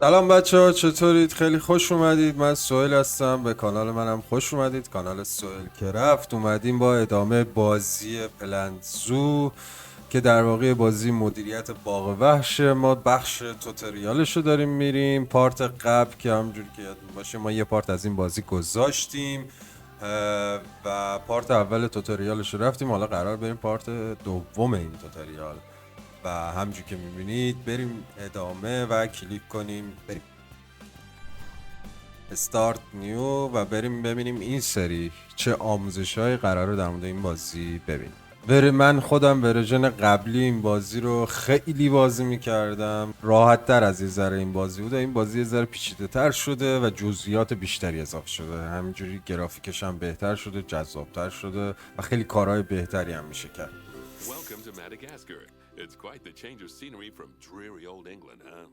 سلام بچه ها، چطورید؟ خیلی خوش اومدید. من سهیل هستم، به کانال منم خوش اومدید. کانال SOHEILCRAFT. اومدیم با ادامه بازی پلنزو که در واقع بازی مدیریت باغ وحش. ما بخش توتوریالش رو داریم میریم. پارت قبل که همونجوری که یادتون باشه ما یه پارت از این بازی گذاشتیم و پارت اول توتوریالش رو رفتیم. حالا قرار بریم پارت دوم این توتوریال و همونجوری که میبینید بریم ادامه و کلیک کنیم بریم استارت نیو و بریم ببینیم این سری چه آموزش های قراره در مورد این بازی ببینیم. من خودم ورژن قبلی این بازی رو خیلی بازی میکردم، راحت تر از یه ذره این بازی بوده. این بازی یه ذره پیچیده تر شده و جزئیات بیشتری اضافه شده، همینجوری گرافیکش هم بهتر شده، جذابتر شده و خیلی کارهای بهتری هم میشه کرد. Welcome to Madagascar. It's quite the change of scenery from dreary old England, huh?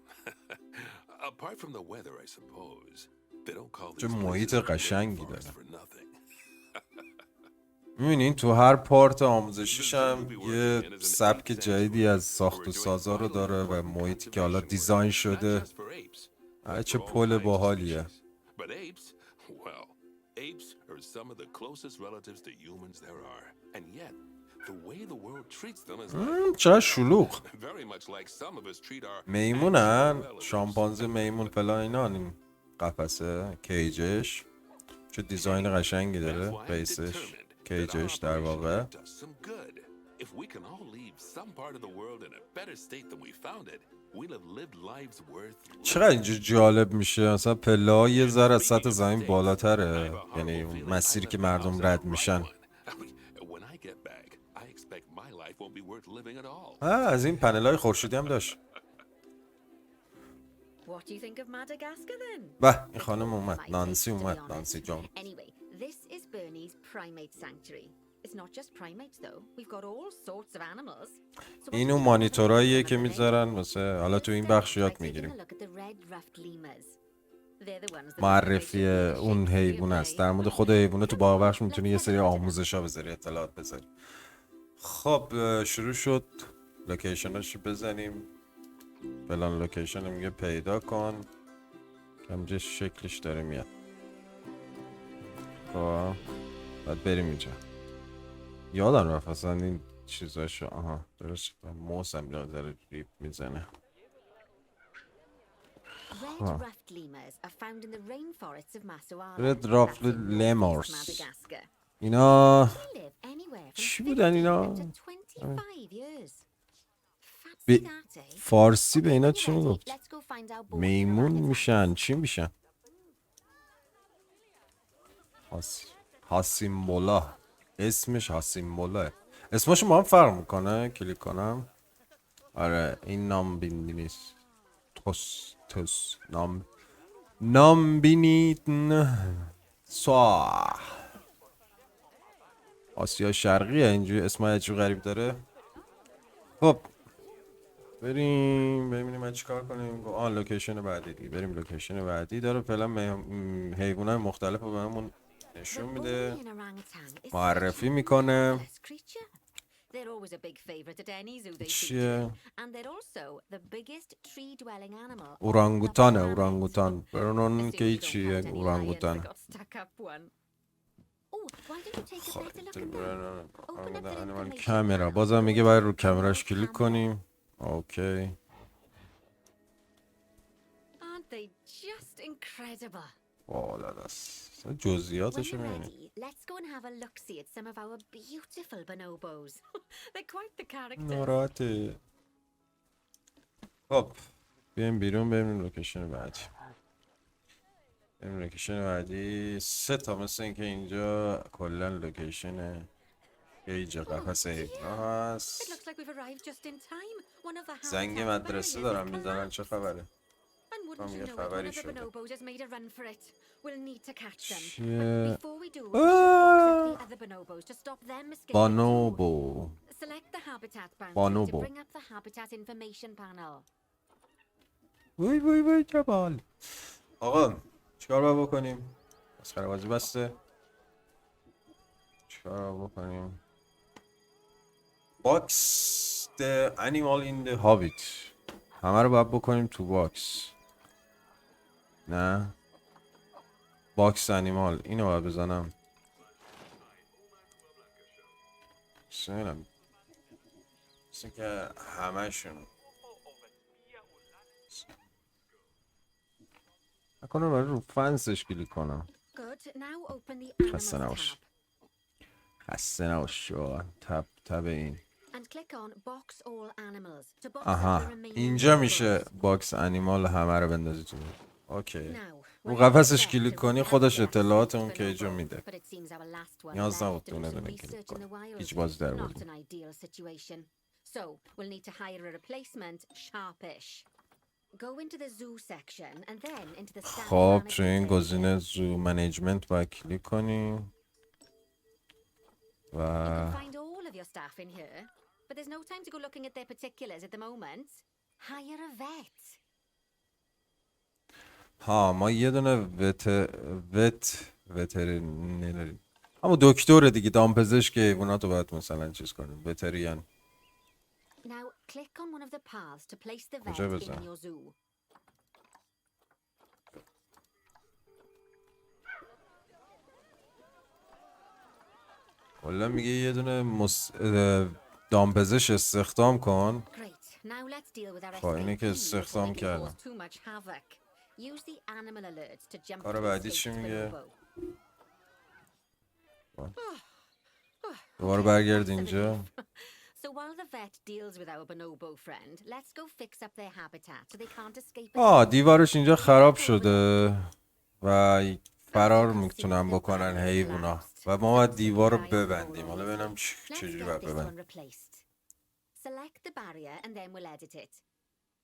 Apart from the weather, I suppose. They don't call چه these محیط places قشنگی rainforest داره. for nothing. می‌بینین تو هر پارت آموزشیش هم یه سبک جدیدی از ساخت و سازا رو داره و محیطی که حالا دیزاین شده. چه پل باحالیه. But apes, well, apes are some of the closest relatives to humans there are. And yet, the way the world treats them is چه شلوغ. very much like some of us treat our میمونن، شامپانزه، میمون فلان اینا. این قفسه کیجش چه دیزاین قشنگی داره. قیسش کیجش در واقع. If we can all leave some part of the world in a better state than we found it, we'll have lived lives worth. چقدر اینجا جالب میشه. مثلا پله ها یه ذره از سطح زمین بالاتره، یعنی مسیری که مردم رد میشن. When I get back, I expect my life won't be worth living at all. از این پنل های خورشیدی هم داشت. What do you think of Madagascar then? به این خانم اومد، نانسی اومد، نانسی جان. Anyway, this is Bernie's primate sanctuary. It's not just primates though. We've got all sorts of animals. این اون مانیتوراییه که میذارن واسه حالا تو این بخش یاد میگیریم. معرفی اون حیوان است. در مورد خود حیوانه تو باغ وحش میتونی یه سری آموزش‌ها بذاری، اطلاعات بذاری. خب شروع شد. لوکیشناشو بزنیم. فلان لوکیشن میگه پیدا کن. همینجا شکلش داره میاد. خب بعد بریم اینجا. یادم رفت اصلا این چیزاشو. آها درست. موس هم داره ریپ میزنه. رد رافت لیمورز. اینا چی بودن اینا؟ فارسی به اینا چی میگفت؟ میمون میشن. چی میشن؟ هاسیمولا. اسمش هاسیمولا. اسمشو با هم فرق میکنه. کلیک کنم. آره این نام بینی نیست. توس نام بینید. آسیا شرقیه. اینجوری اسمای عجیب غریب داره. خب بریم ببینیم من چیکار کنیم. لوکیشن بعدی دیگه. بریم لوکیشن بعدی. داره فعلا حیوانات مختلف رو بهمون نشون میده، معرفی میکنه. چیه؟ اورانگوتان. برنون که چیه اورانگوتان؟ کامera. بازم میگه باید رو کامراش کلیک کنیم. اوکی. والا دست جزئیاتش میبینی. ناراحته. خب بیایم بیرون بریم لوکیشن بعدی. لوکیشن بعدی 3 تا مثل این که اینجا کلا لوکیشن گیج قفس حیونا هست. زنگ مدرسه دارن میزنن. چه خبره؟ یه خبری شده. چیه؟ بانوبو. وای جبال. آقا چیکار باید بکنیم؟ مسخره بازی بسته. چیکار باید بکنیم؟ باکس the animal in the habit. همه رو باید بکنیم تو باکس. نه باکس انیمال اینو باید بزنم. سنم مثل که همه‌شون نکنه برای رو فنسش کلیک کنم. Good. Now open the خسته animals نباش. tab خسته نباش. تب این. and click on box all animals to box out the آها remaining اینجا bonobos. میشه باکس انیمال همه رو بندازی تو. اوکی. Now, رو we're قفسش set کلیک to کنی read خودش out the اطلاعات last اون که اینجا bonobo, میده. but it seems our last one نیاز left نبود to do دونه some دونه کلیک research in the کنی. wild. هیچ بازی در Not بازی. an ideal situation. So, we'll need to hire a replacement sharpish. Go into the zoo section and then into the staff خب تو این management گزینه area. زو منیجمنت باید کلیک کنی You و can find all of your staff in here, but there's no time to go looking at their particulars at the moment. Hire a vet. ها ما یه دونه وترینری اما دکتره دیگه دامپزشک حیوانات رو باید مثلا چیز کنیم وتریان. Now, click on one of the paths to place the vet کجا in بزنم؟ your zoo. والا میگه یه دونه دامپزشک استخدام کن. Great. Now let's deal with our خب اینه که escapee before استخدام they can کردم. cause too much havoc. Use the animal alerts to jump کار to the بعدی چی escaped میگه؟ bonobo. دوباره Okay, برگرد that's a اینجا. relief. So while the vet deals with our bonobo friend, let's go fix up their habitat so they can't escape us. دیوارش اینجا خراب شده و فرار میتونن بکنن حیوونا و ما باید دیوار رو ببندیم. حالا ببینم چجوری باید ببندیم. Select the barrier and then we'll edit it.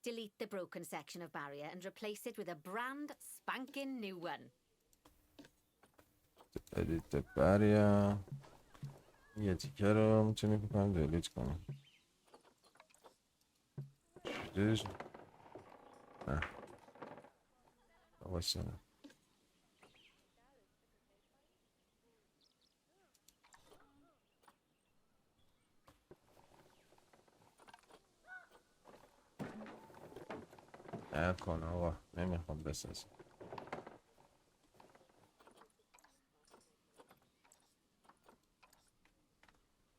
Delete the broken section of barrier and replace it with a brand spanking new one. ادیت بریا یه تیکه رو میتونی بکنم دیلیت کنم. نه واسه کن آقا نمیخوام بسازم.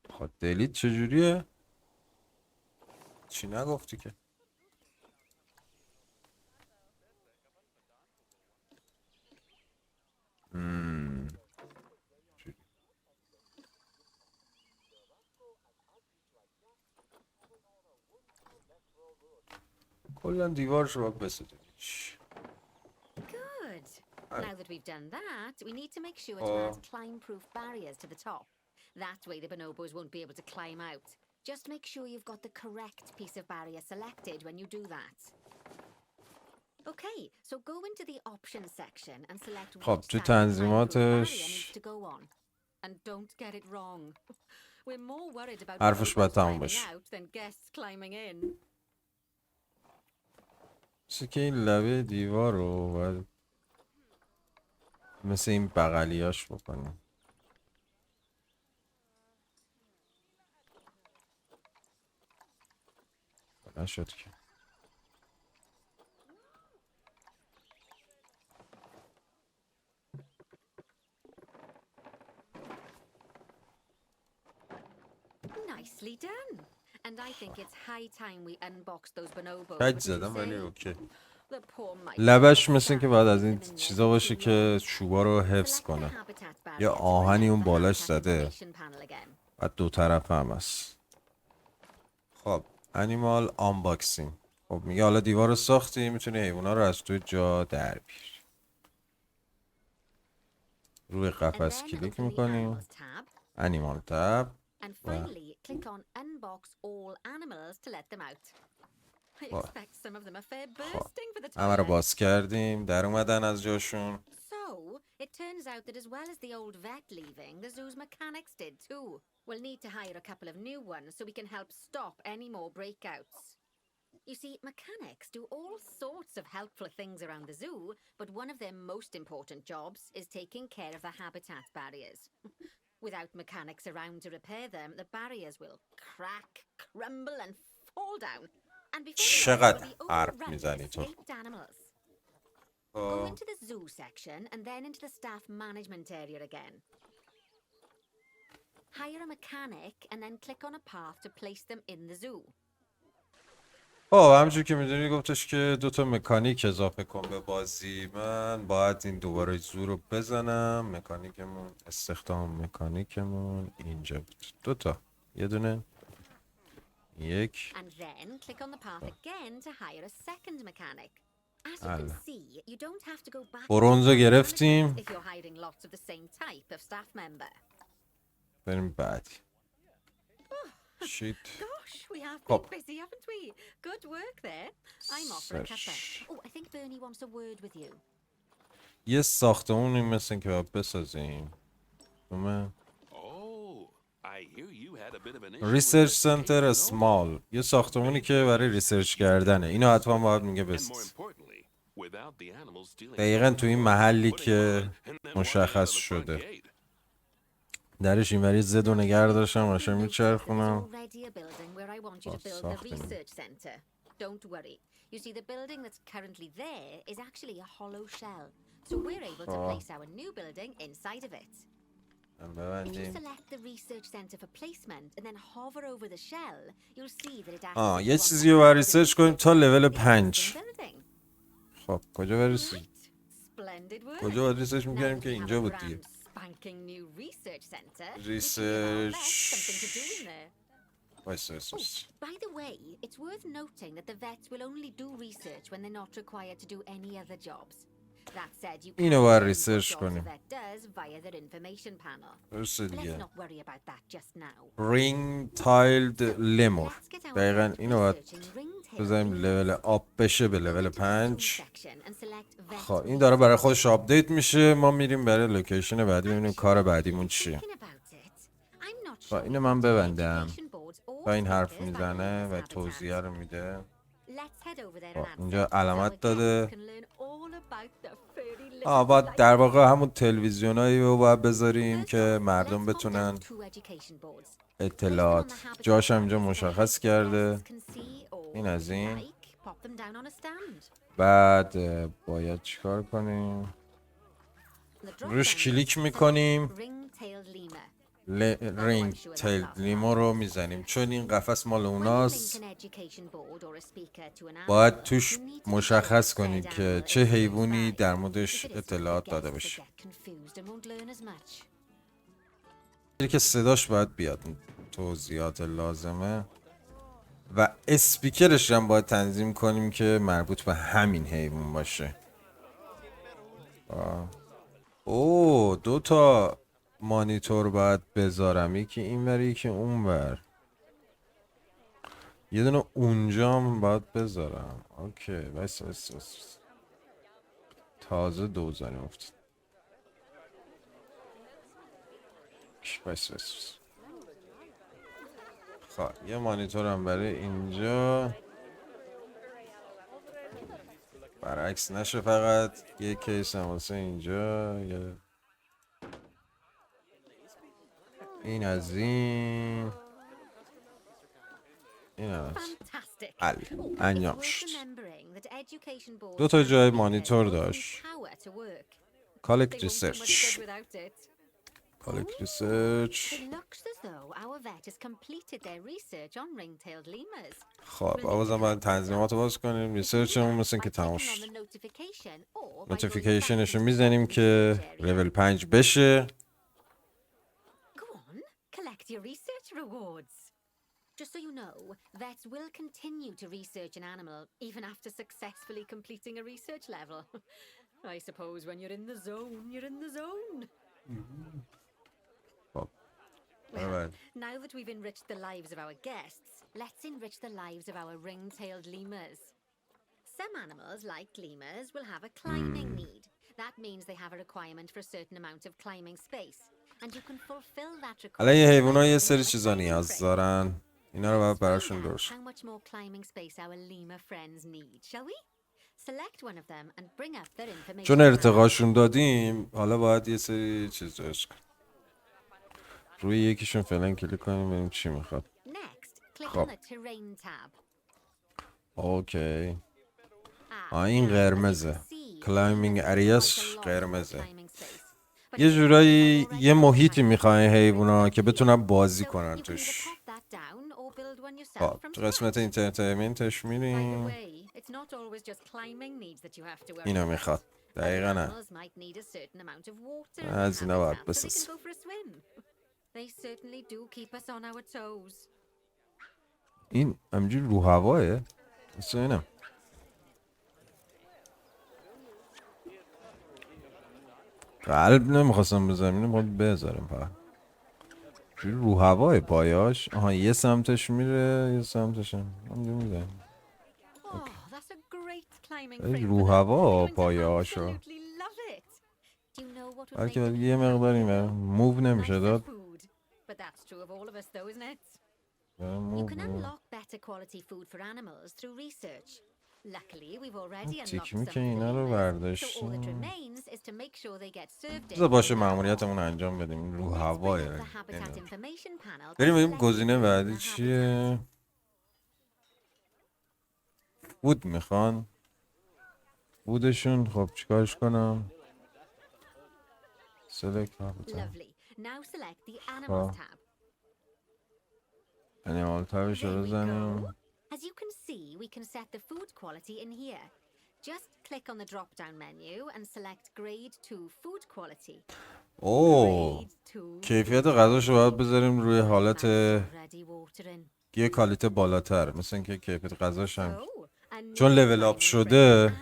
خب دیلیت چجوریه؟ چی نگفتی که؟ کلا دیوارش رو باید بسازیم. Good. Now that we've done that, we need to make sure to Oh. add climb-proof barriers to the top. That way the bonobos won't be able to climb out. Just make sure you've got the correct piece of barrier selected when you do that. Okay, so go into the options section and select خب which تو type of climb-proof barrier تنظیماتش needs to go on. And don't get it wrong. We're more worried about حرفش باید bonobos تموم climbing باشه. out than guests climbing in. مثل که این لبه دیوار رو باید مثل این بغلیاش بکنیم. نشد که Nicely done. And I think it's high time we unbox those bonobos. کج What do you زدم ولی say? اوکی. The poor mice لبش are مثل این که باید از trapped این in their چیزا باشه too که long. چوبا رو حفظ Select the کنه. habitat barrier یه to آهنی bring اون up the بالاش habitat زده information panel again. و دو طرف هم هست. خب انیمال آنباکسینگ. خب میگه حالا دیوار رو ساختی میتونی حیوونا رو از توی جا در بیاری. روی And قفس then کلیک open the میکنیم. animals tab. انیمال تب And finally, click on unbox all animals to let them out. I Well, expect some of them are fair خب bursting for the همه رو toilet. باز کردیم در اومدن از جاشون. So, it turns out that as well as the old vet leaving, the zoo's mechanics did too. We'll need to hire a couple of new ones so we can help stop any more breakouts. You see, mechanics do all sorts of helpful things around the zoo, but one of their most important jobs is taking care of the habitat barriers. Without mechanics around to repair them, the barriers will crack, crumble, and fall down. And before you know it, چقدر we'll be حرف overrun with میزنی تو. escaped animals. Go into the zoo section and then into the staff management area again. Hire a mechanic and then click on a path to place them in the zoo. همونجور که میدونی گفتش که 2 مکانیک اضافه کن به بازی. من باید این دوباره زو رو بزنم. مکانیکمون، استخدام مکانیکمون اینجا بود. 2 یه دونه، یک. And then click on the path again to hire a second mechanic. As you can see, you don't have to go back. برنزو گرفتیم. If you're hiring lots of the same type of staff member. بریم بعدی. شیت. Gosh, we have been busy, haven't we? Good work there. I'm off for a cuppa. Oh, I think Bernie wants a word with you. یه ساختمونی مثل این که باید بسازیم. ریسرچ سنتر اسمال. یه ساختمونی که برای ریسرچ کردنه. اینو حتما باید میگه بساز. دقیقا تو این محلی که مشخص شده. درش این وری زد و نگر داشتم ماشین میچرخونم. Don't worry. You see, the building that's currently there is actually a hollow shell. So we're able to place our new building inside of it. If you select the research center for placement and then hover over the shell, you'll see that it actually یه چیزی رو ریسرچ کنیم تا لول 5. خب کجا برسیم؟ کجا باید ریسرچ میکردیم که اینجا بود دیگه. ریسرچ. By the way, it's worth noting that the vets will only do research when they're not required to do any other jobs. That said, you اینو باید ریسرچ کنیم. درسته دیگه. رینگ تایلد لیمور. دقیقا اینو باید بذاریم لول آپ بشه به لول 5. خب این داره برای خودش آپدیت میشه. ما میریم برای لوکیشن بعدی ببینیم کار بعدیمون چیه. خب اینو من ببندم و این حرف میزنه و توضیح رو میده. اینجا علامت داده. باید در واقع همون تلویزیونایی رو باید بذاریم که مردم بتونن اطلاعات. جاش هم اینجا مشخص کرده. این از این. بعد باید چیکار کنیم؟ روش کلیک میکنیم. رینگ تیل لیمو رو میزنیم چون این قفس مال اوناست. باید توش مشخص کنید که چه حیوانی در موردش اطلاعات داده بشه. که صداش باید بیاد، توضیحات لازمه و اسپیکرش هم باید تنظیم کنیم که مربوط به همین حیوان باشه. اوه 2 مانیتور باید بذارم، یکی این ور یکی اون ور. یه دونه اونجا هم باید بذارم. اوکی بس تازه 2 زنیم افتاد. بس خب یه مانیتور هم برای اینجا، برعکس نشه فقط. یه کیس هم واسه اینجا. این از این از انجام شد. 2 جای مانیتور داشت. کالکت ریسرچ. خب بازم باید تنظیمات رو باز کنیم. ریسرچمون مثل که تمام شد. نوتیفیکیشنش رو میزنیم که لول 5 بشه. Your research rewards. Just so you know, vets will continue to research an animal even after successfully completing a research level. I suppose when you're in the zone, you're in the zone. Well, now that we've enriched the lives of our guests, let's enrich the lives of our ring-tailed lemurs. Some animals, like lemurs, will have a climbing need. That means they have a requirement for a certain amount of climbing space. الان یه حیوونا یه سری چیزا نیاز دارن. اینا رو باید براشون درست. چون ارتقاشون دادیم حالا باید یه سری چیز درست کنیم. روی یکیشون فعلا کلیک کنیم ببینیم چی میخواد. خب اوکی. این قرمزه. کلایمینگ اریاش قرمزه. یه جورایی یه محیطی میخواین حیوونا که بتونن بازی کنن توش. خب تو قسمت اینترتینمنتش میریم. اینو میخواد دقیقا نه از اینا باید بساز. این همجور رو هواه مثل اینم. قلب نمیخواستم بزنم، باید بذارم فقط. رو هواه پایاش. آها یه سمتش میره یه سمتش هم میره. رو هوا پایه‌هاشو بلکه یه مقدار اینه موو نمیشه داد. تیک که اینا رو برداشتیم بذار باشه مأموریتمون انجام بدیم. رو هواه بریم ببینیم گزینه بعدی چیه. فود میخوان فودشون. خب چیکارش کنم؟ سلکت انیمال تابش رو بزنیم. As you can see, we can set the food quality in here. Just click on the drop-down menu and select Grade 2 Food Quality. اوه کیفیت غذاشو باید بذاریم روی حالت یه کالیته بالاتر، مثل اینکه کیفیت غذاش هم چون لول اپ شده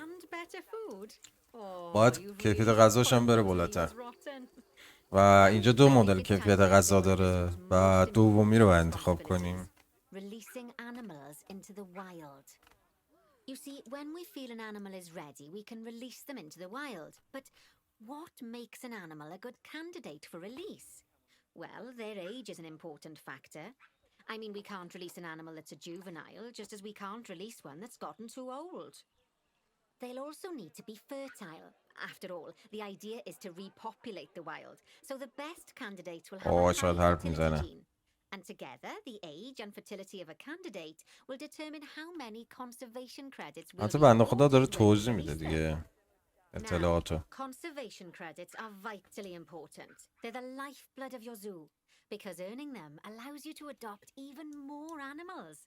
باید کیفیت غذاش هم بره بالاتر. و اینجا دو مدل کیفیت غذا داره و دومی رو باید انتخاب کنیم. Releasing animals into the wild. You see, when we feel an animal is ready, we can release them into the wild. But what makes an animal a good candidate for release? Well, their age is an important factor. I mean, we can't release an animal that's a juvenile, just as we can't release one that's gotten too old. They'll also need to be fertile. After all, the idea is to repopulate the wild. So the best candidate will have a high fertility gene. And together, the age and fertility of a candidate will determine how many conservation credits will البته بنده خدا داره توضیح میده دیگه اطلاعاتو. Conservation credits are vitally important. They're the lifeblood of your zoo because earning them allows you to adopt even more animals.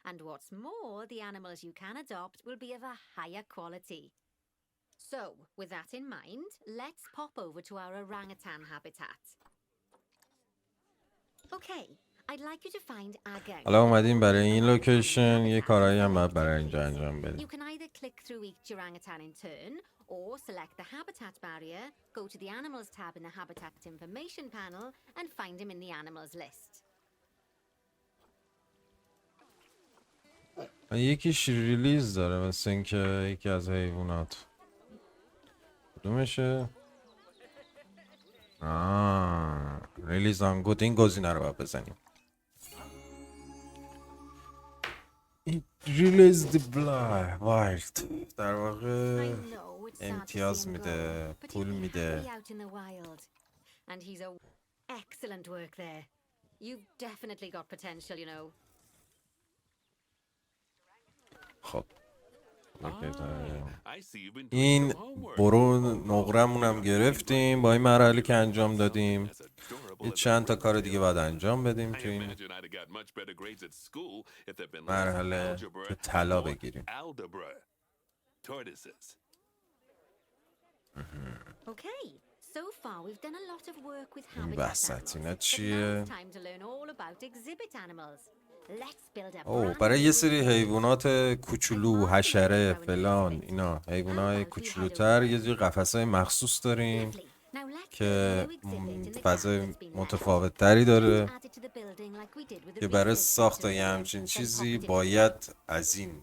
And what's more, the animals you can adopt will be of a higher quality. So, with that in mind, let's pop over to our orangutan habitat. Okay. I'd like you to find Aga. حالا اومدیم برای این لوکیشن یه کارایی هم باید برای اینجا انجام بدیم. You can either click through each orangutan in turn or select the habitat barrier, go to the animals tab in the habitat information panel and find him in the animals list. یکیش ریلیز داره مثل اینکه یکی از حیوانات. کدومشه؟ ریلیز آن گود. این گزینه رو باید بزنیم. ریلیز دی وایلد در واقع امتیاز میده، پول میده. And he's a excellent work there. You've definitely got potential, you know. خب این برو نقرمون هم گرفتیم با این مرحله که انجام دادیم. یه چند تا کار دیگه باید انجام بدیم تو این مرحله که طلا بگیریم. این وسط اینا چیه؟ اوه برای یه سری حیوانات کوچولو، حشره فلان، اینا حیوانات کوچولوتر یه جور قفس‌های مخصوص داریم که فضای متفاوت تری داره که برای ساخت یه همچین چیزی باید از این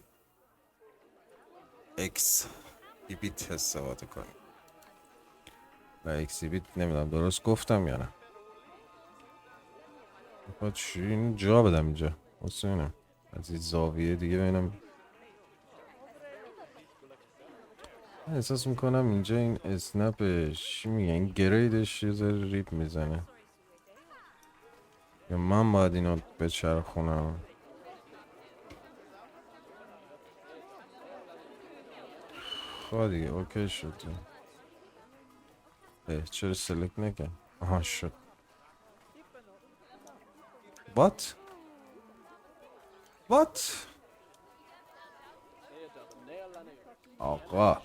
اکسیبیت استفاده کنیم. و اکسیبیت نمیدونم درست گفتم یا نه. باید این جا بدم اینجا حسینم از این زاویه دیگه ببینم. احساس میکنم اینجا این اسنپش میگه این گریدش یه ذره ریپ میزنه یا من باید اینو بچرخونم. خب دیگه اوکی شد. چرا سلکت نکرد؟ آها شد. What؟ آقا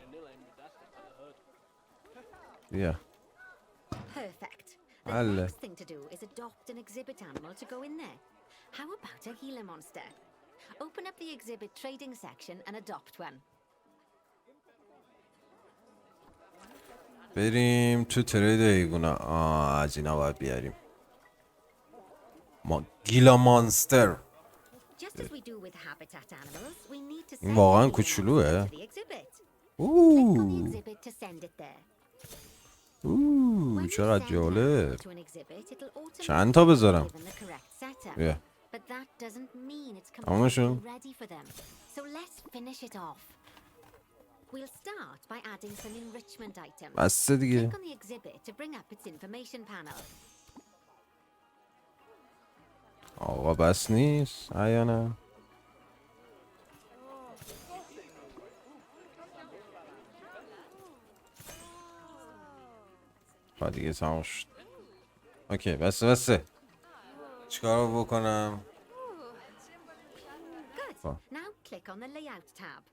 بیا. Perfect. The Alle. next thing to do is adopt an exhibit animal to go in there. How about a Gila monster? Open up the exhibit trading section and adopt one. بریم تو ترید حیوونا. از اینا باید بیاریم. گیلا مانستر. Just as we do with habitat animals, we need to این send واقعا the Gila کوچولوه. monster to the exhibit. Click on the exhibit to send it there. When you چقدر send an جالب. animal to an exhibit, it'll چند تا automatically بذارم؟ give them the correct setup. بیا. But that doesn't mean it's همشون. completely ready for them. So let's finish it off. We'll start by adding some enrichment items. بسته دیگه. Click on the exhibit to bring up its information panel. آقا بس نیست یا نه؟ دیگه تمام شد. اوکی بسته. چیکار بکنم؟ Good. Now click on the layout tab.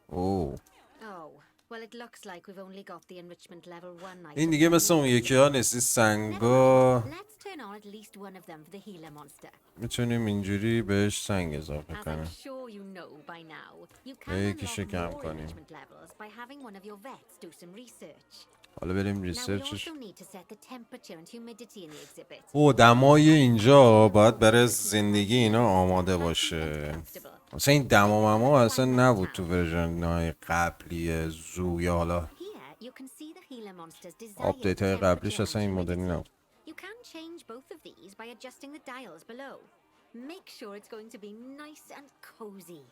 اوه. Oh, well it looks like we've only got the enrichment level 1 item. این دیگه مثل اون یکی ها نیست. سنگا Let's turn on at least one of them for the Gila monster. میتونیم اینجوری بهش سنگ اضافه As I'm کنیم. sure you know by now, you can یکیشو unlock کم more کنیم. enrichment levels by having one of your vets do some research. حالا بریم Now we ریسرچش. also need to set the temperature and humidity in the exhibit. او دمای اینجا باید برای زندگی اینا آماده باشه. مثلا این دمامما اصلا نبود تو ورژن‌های قبلی زو یا حالا Here you can see the Gila monster's desired آپدیت های قبلیش temperature اصلا این and مدلی humidity. نبود. You can change both of these by adjusting the dials below. Make sure it's going to be nice and cozy.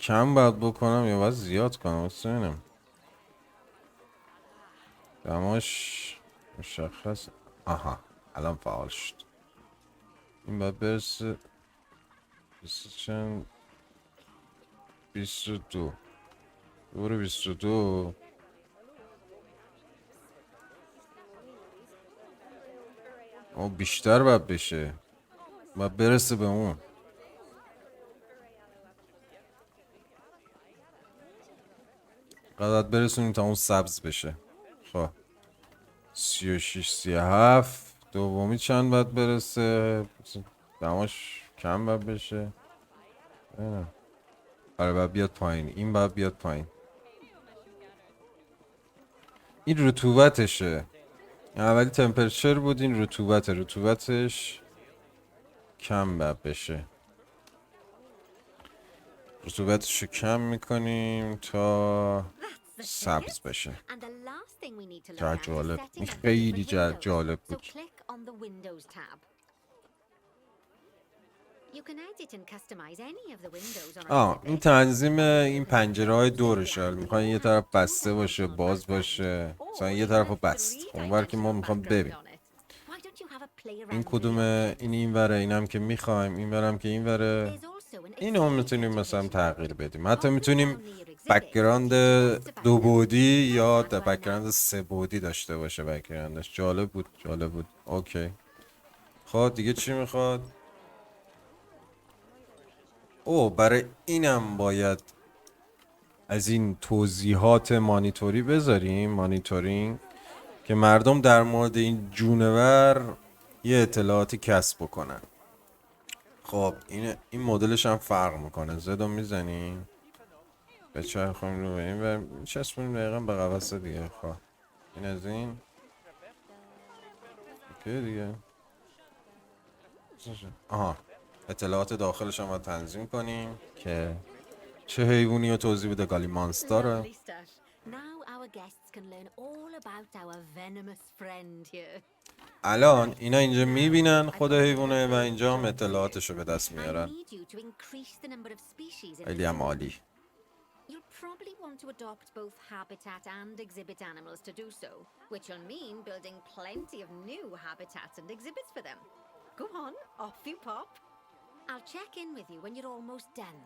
کم باید بکنم یا باید زیاد کنم واسه اینم. دماش مشخص. آها الان فعال شد. این باید برسه چند 22 دور 22. او بیشتر باید بشه. باید برسه به اون. قدرت برسونیم تا اون سبز بشه. خب 36 37. دومی چند باید برسه؟ دماش کم باید بشه. آره باید بیاد پایین. این باید بیاد پایین. این رطوبتشه. اولی تمپرچر بود، این رطوبتش کم باید بشه. رطوبتشو کم میکنیم تا سبز بشه. And the last thing we need to look چقدر at is جالب. setting این up خیلی different windows. جالب So بود. click on the Windows tab. You can edit and customize any of the windows on our این exhibit. تنظیم این پنجره های دورشه. میخواین یه طرف بسته باشه باز باشه. مثلا یه طرف رو بست. اونور که ما میخوام ببین Why don't you have a play around این with کدومه، the این وره، اینم که میخوایم، این ورم که این وره. There's also an اینو هم exhibit میتونیم مثلا education. تغییر بدیم. حتی میتونیم Halfway down near exhibit, بک‌گراند teach us about دو them. بعدی یا Let's add one بک‌گراند now. 3 بعدی داشته باشه. بک‌گراندش جالب بود. اوکی. خب دیگه چی میخواد؟ برای اینم باید از این توضیحات مانیتوری بذاریم. مانیتورینگ که مردم در مورد این جونور یه اطلاعاتی کسب بکنن. خب این مدلش هم فرق میکنه. زدو میزنیم بچرخونیم رو به این و میچسبونیم دقیقا به قفس دیگه. خب این از این اوکی دیگه. اطلاعات داخلش هم باید تنظیم کنیم که چه حیوانی رو توضیح بده. گالی مانستر. Lovely stuff. Now our guests can learn all about our venomous friend here. الان اینا اینجا میبینن خود حیوانه و اینجا هم اطلاعاتشو به دست I میارن. need you to increase the number of species in خیلی the هم zoo. عالی. You'll probably want to adopt both habitat and exhibit animals to do so, which will mean building plenty of new habitats and exhibits for them. Go on, off you pop. I'll check in with you when you're almost done.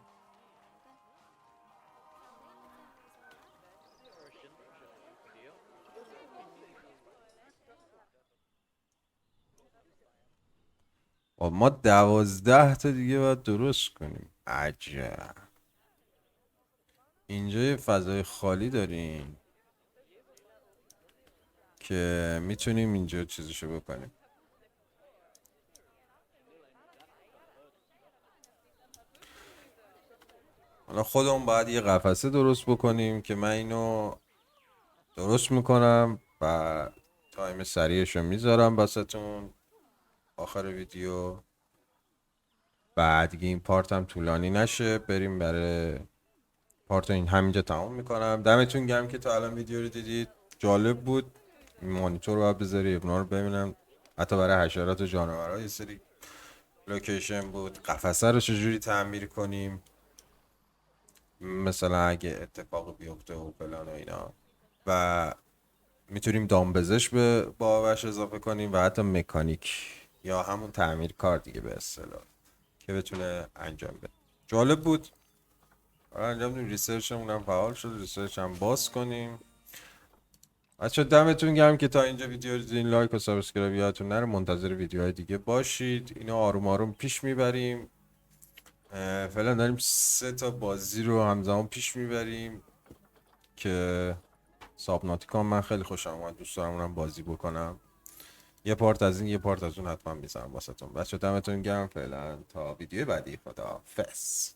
خب ما 12 تا دیگه باید درست کنیم. عجب. اینجا یه فضای خالی داریم که میتونیم اینجا چیزشو بکنیم. حالا خودمون باید یه قفسه درست بکنیم که من اینو درست میکنم و تایم سریعشو میذارم واسهتون آخر ویدیو. بعد دیگه این پارت هم طولانی نشه، بریم برای پارت این همینجا تمام میکنم. دمتون گرم که تا الان ویدیو رو دیدید. جالب بود. این مانیتور رو باید بذاری اونا رو ببینم، حتی برای حشرات و جانورها یه سری لوکیشن بود. قفسه رو چجوری تعمیر کنیم مثلا اگه اتفاق بیفته و فلان و اینا، و میتونیم دامبزش به بابش اضافه کنیم و حتی مکانیک یا همون تعمیر کار دیگه به اصطلاح که بتونه انجام بده. جالب بود. حالا انجام بدیم. ریسرچمون هم فعال شد. ریسرچ هم باز کنیم. بچه دمتون گرم که تا اینجا ویدیو رو دیدین. لایک و سابسکرایب یادتون نره. منتظر ویدیوهای دیگه باشید. اینو آروم آروم پیش میبریم. فعلا داریم 3 تا بازی رو همزمان پیش میبریم که سابناتیکا من خیلی خوشم اومد. دوست دارم اونم بازی بکنم. یه پارت از این یه پارت از اون حتما میذارم واسهتون. بچه دمتون گرم. فعلا تا ویدیو بعدی. خداحافظ.